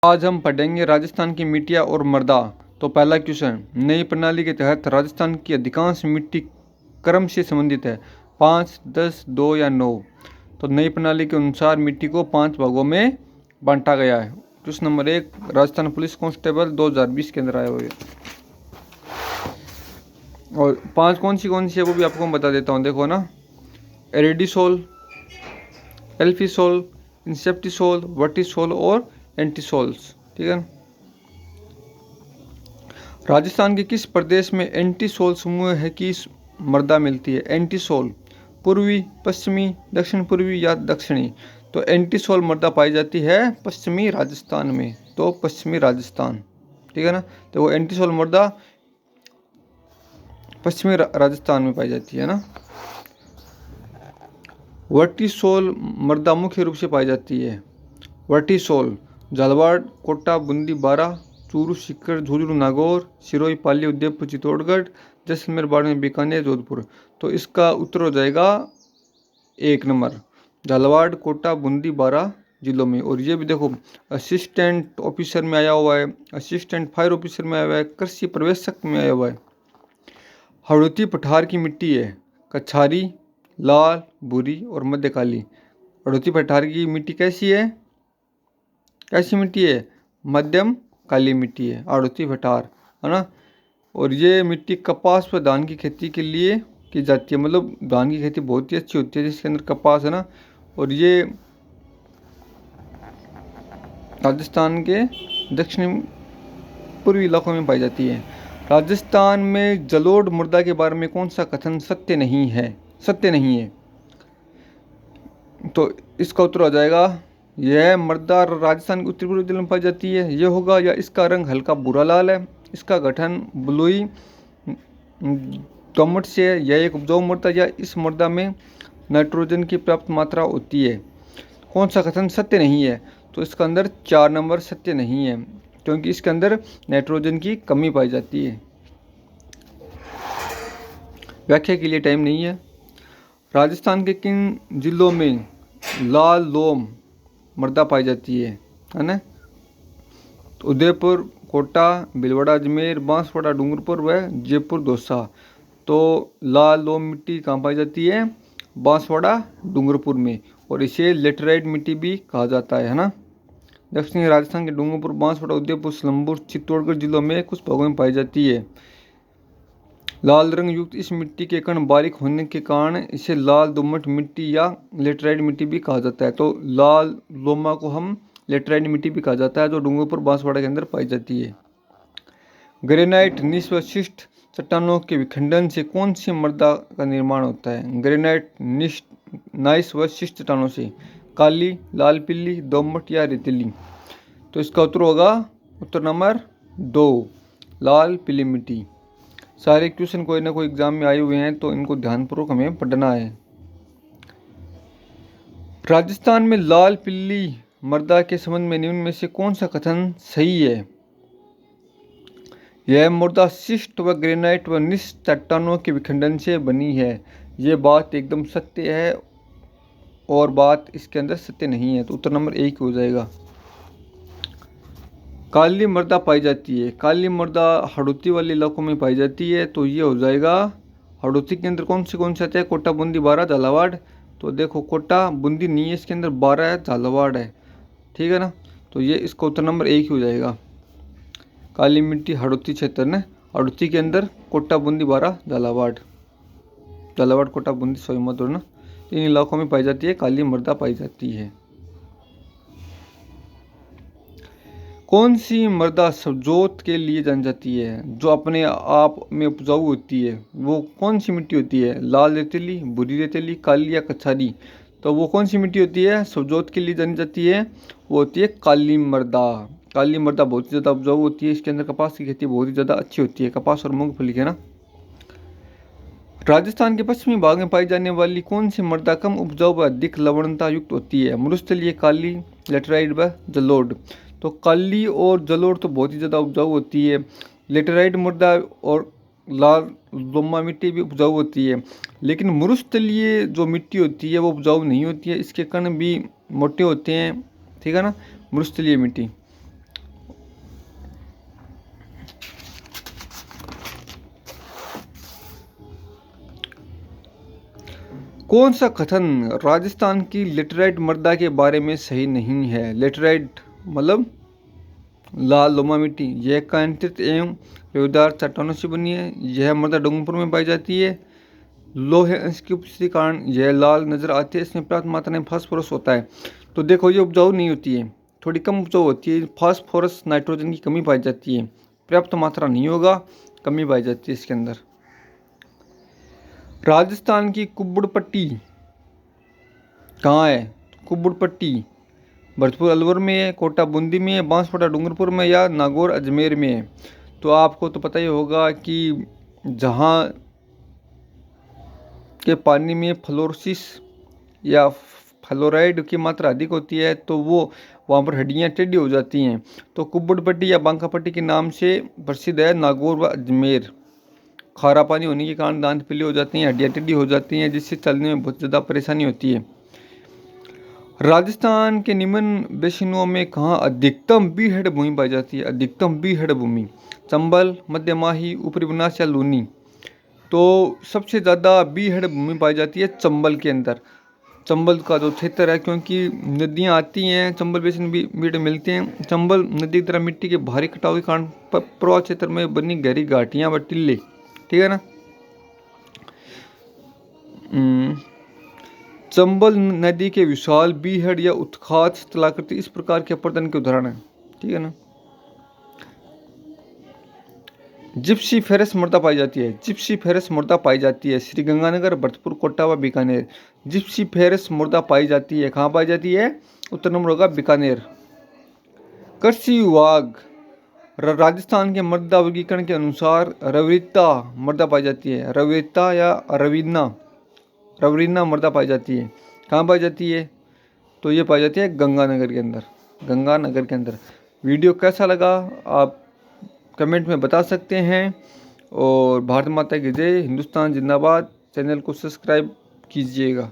आज हम पढ़ेंगे राजस्थान की मिट्टियाँ और मृदा। तो पहला क्वेश्चन, नई प्रणाली के तहत राजस्थान की अधिकांश मिट्टी क्रम से संबंधित है, 5, 10, 2 या 9। तो नई प्रणाली के अनुसार मिट्टी को 5 भागों में बांटा गया है। Question number 1, Rajasthan police constable 2020 के अंदर आए हुए। और 5 कौन सी है वो भी आपको मैं बता देता हूँ। देखो ना, एरिडिसोल, एल्फिसोल, इंसेप्टिसोल, वर्टिसोल और एंटीसोल्स। ठीक है। राजस्थान के किस प्रदेश में एंटीसोल समूह है की मृदा मिलती है? एंटीसोल पूर्वी, पश्चिमी, दक्षिण पूर्वी या दक्षिणी? तो एंटीसोल मृदा पाई जाती है पश्चिमी राजस्थान में। तो पश्चिमी राजस्थान, ठीक है ना। तो वो एंटीसोल मृदा पश्चिमी राजस्थान में पाई जाती है ना। वर्टिसोल मृदा मुख्य रूप से पाई जाती है। वर्टिसोल झालावाड़, कोटा, बूंदी, बारा, चूरू, सीकर, झुंझुनू, नागौर, सिरोही, पाली, उदयपुर, चित्तौड़गढ़, जैसलमेर, बाड़मेर, बीकानेर, जोधपुर। तो इसका उत्तर हो जाएगा 1 नंबर, झालावाड़, कोटा, बूंदी, बारा जिलों में। और ये भी देखो, असिस्टेंट ऑफिसर में आया हुआ है, असिस्टेंट फायर ऑफिसर में आया हुआ है, कृषि पर्यवेक्षक में आया हुआ है। हड़ौती पठार की मिट्टी है कछारी, लाल, भूरी और मध्य काली। हड़ौती पठार की मिट्टी कैसी है? कैसी मिट्टी है? मध्यम काली मिट्टी है हड़ौती पठार, है ना। और ये मिट्टी कपास व धान की खेती के लिए की जाती है। मतलब धान की खेती बहुत ही अच्छी होती है जिसके अंदर कपास है ना। और ये राजस्थान के दक्षिण पूर्वी इलाकों में पाई जाती है। राजस्थान में जलोढ़ मृदा के बारे में कौन सा कथन सत्य नहीं है? सत्य नहीं है। तो इसका उत्तर हो जाएगा, यह मृदा राजस्थान के उत्तरी पूर्वी जिले में पाई जाती है, यह होगा। या इसका रंग हल्का भूरा लाल है, इसका गठन बलुई दोमट से है, यह एक उपजाऊ मृदा, या इस मृदा में नाइट्रोजन की पर्याप्त मात्रा होती है। कौन सा कथन सत्य नहीं है? तो इसका अंदर 4 नंबर सत्य नहीं है, क्योंकि इसके अंदर नाइट्रोजन की कमी पाई जाती है। व्याख्या के लिए टाइम नहीं है। राजस्थान के किन जिलों में लाल लोम मृदा पाई जाती है ना? तो उदयपुर, कोटा, भीलवाड़ा, अजमेर, बांसवाड़ा, डूंगरपुर व जयपुर, दौसा। तो लाल लोम मिट्टी कहाँ पाई जाती है? बांसवाड़ा, डूंगरपुर में। और इसे लेटराइट मिट्टी भी कहा जाता है ना। दक्षिणी राजस्थान के डूंगरपुर, बांसवाड़ा, उदयपुर, सिलंबुर, चित्तौड़गढ़ जिलों में कुछ भागों में पाई जाती है। लाल रंग युक्त इस मिट्टी के कण बारीक होने के कारण इसे लाल दोमट मिट्टी या लेटराइट मिट्टी भी कहा जाता है। तो लाल लोमा को हम लेटराइट मिट्टी भी कहा जाता है, जो डूंगरपुर, बांसवाड़ा के अंदर पाई जाती है। ग्रेनाइट निस्वशिष्ट चट्टानों के विखंडन से कौन सी मृदा का निर्माण होता है? ग्रेनाइट नाइस व शिष्ट चट्टानों से, काली, लाल पीली, दोमट या रेतीली? तो इसका उत्तर होगा उत्तर नंबर 2, लाल पीली मिट्टी। सारे क्वेश्चन कोई ना कोई एग्जाम में आए हुए हैं, तो इनको ध्यानपूर्वक हमें पढ़ना है। राजस्थान में लाल पीली मृदा के संबंध में निम्न में से कौन सा कथन सही है? यह मृदा शिष्ट व ग्रेनाइट व निस्व चट्टानों के विखंडन से बनी है। यह बात एकदम सत्य है और बात इसके अंदर सत्य नहीं है। तो उत्तर नंबर 1 हो जाएगा। काली मृदा पाई जाती है। काली मृदा हड़ौती वाले इलाकों में पाई जाती है, तो ये हो जाएगा। हड़ौती के अंदर कौन से आते हैं? कोटा, बूंदी, बारा, झालावाड़। तो देखो, कोटा बूंदी नहीं है, इसके अंदर बारा है, झालावाड़ है। ठीक है ना। तो ये इसका उत्तर नंबर 1 ही हो जाएगा। काली मिट्टी हड़ौती क्षेत्र ने, हड़ौती के अंदर कोटा, बूंदी, बारा, झालावाड़। झालावाड़, कोटा, बूंदी, सोईमत ना, इन इलाकों में पाई जाती है काली मृदा पाई जाती है। कौन सी मृदा सवजोत के लिए जानी जाती है, जो अपने आप में उपजाऊ होती है? वो कौन सी मिट्टी होती है? लाल रेतीली, भूरी रेतीली, काली या कछारी? तो वो कौन सी मिट्टी होती है सवजोत के लिए जानी जाती है? वो होती है काली मृदा। काली मृदा बहुत ही ज़्यादा उपजाऊ होती है, इसके अंदर कपास की खेती बहुत ही ज़्यादा अच्छी होती है, कपास और मूंगफली है ना। राजस्थान के पश्चिमी भाग में पाई जाने वाली कौन सी मृदा कम उपजाऊ व अधिक लवणता युक्त होती है? मरुस्थलीय, काली, लेटराइट व जलोढ़। तो काली और जलोढ़ तो बहुत ही ज़्यादा उपजाऊ होती है। लेटराइट मृदा और लाल लोमा मिट्टी भी उपजाऊ होती है, लेकिन मरुस्थलीय जो मिट्टी होती है वो उपजाऊ नहीं होती है, इसके कण भी मोटे होते हैं। ठीक है ना, मरुस्थलीय मिट्टी। कौन सा कथन राजस्थान की लेटराइट मृदा के बारे में सही नहीं है? लेटराइट मतलब लाल लोमा मिट्टी, यह कांतित एवं रेवदार चट्टानों से बनी है। यह मृदा डूंगरपुर में पाई जाती है। लोहे अंश की उपस्थिति के कारण यह लाल नजर आती है। इसमें पर्याप्त मात्रा में फास्फोरस होता है। तो देखो ये उपजाऊ नहीं होती है, थोड़ी कम उपजाऊ होती है। फास्फोरस नाइट्रोजन की कमी पाई जाती है, पर्याप्त मात्रा नहीं होगा, कमी पाई जाती है इसके अंदर। राजस्थान की कुब्बड़ पट्टी कहाँ है? कुब्बड़ पट्टी भरतपुर अलवर में है, कोटा बूंदी में है, बांसवाड़ा डूंगरपुर में या नागौर अजमेर में है। तो आपको तो पता ही होगा कि जहाँ के पानी में फ्लोरोसिस या फ्लोराइड की मात्रा अधिक होती है तो वो वहाँ पर हड्डियाँ टेढ़ी हो जाती हैं। तो कुब्बड़ पट्टी या बांका पट्टी के नाम से प्रसिद्ध है नागौर व अजमेर। खारा पानी होने के कारण दांत पीले हो जाते हैं, हड्डियाँ टेढ़ी हो जाती हैं, जिससे चलने में बहुत ज़्यादा परेशानी होती है। राजस्थान के निम्न बेसिनों में कहाँ अधिकतम बीहड़ भूमि पाई जाती है? अधिकतम बीहड़ भूमि चंबल, मध्य माही, ऊपरी बनास या लूनी। तो सबसे ज़्यादा बीहड़ भूमि पाई जाती है चंबल के अंदर। चंबल का जो क्षेत्र है, क्योंकि नदियाँ आती हैं चंबल बेसिन भी बीहड़ मिलते हैं। चंबल नदी की तरह मिट्टी के भारी कटाव के कारण प्रवाह क्षेत्र में बनी गहरी घाटियाँ व टिल्ले, ठीक है ना। चंबल नदी के विशाल बीहड़ या उत्खात स्थलाकृति इस प्रकार के अपरदन के उदाहरण है, ठीक है ना। जिप्सी फेरस मृदा पाई जाती है। जिप्सी फेरस मृदा पाई जाती है श्रीगंगानगर, भरतपुर, कोटा व बीकानेर। जिप्सी फेरस मृदा पाई जाती है, कहाँ पाई जाती है? उत्तर नंबर होगा बीकानेर। कृषि विभाग राजस्थान के मृदा वर्गीकरण के अनुसार रवीता मृदा पाई जाती है। रवीता या रवीना मृदा पाई जाती है, कहाँ पाई जाती है? तो ये पाई जाती है गंगानगर के अंदर। गंगानगर के अंदर। वीडियो कैसा लगा आप कमेंट में बता सकते हैं। और भारत माता की जय, हिंदुस्तान जिंदाबाद। चैनल को सब्सक्राइब कीजिएगा।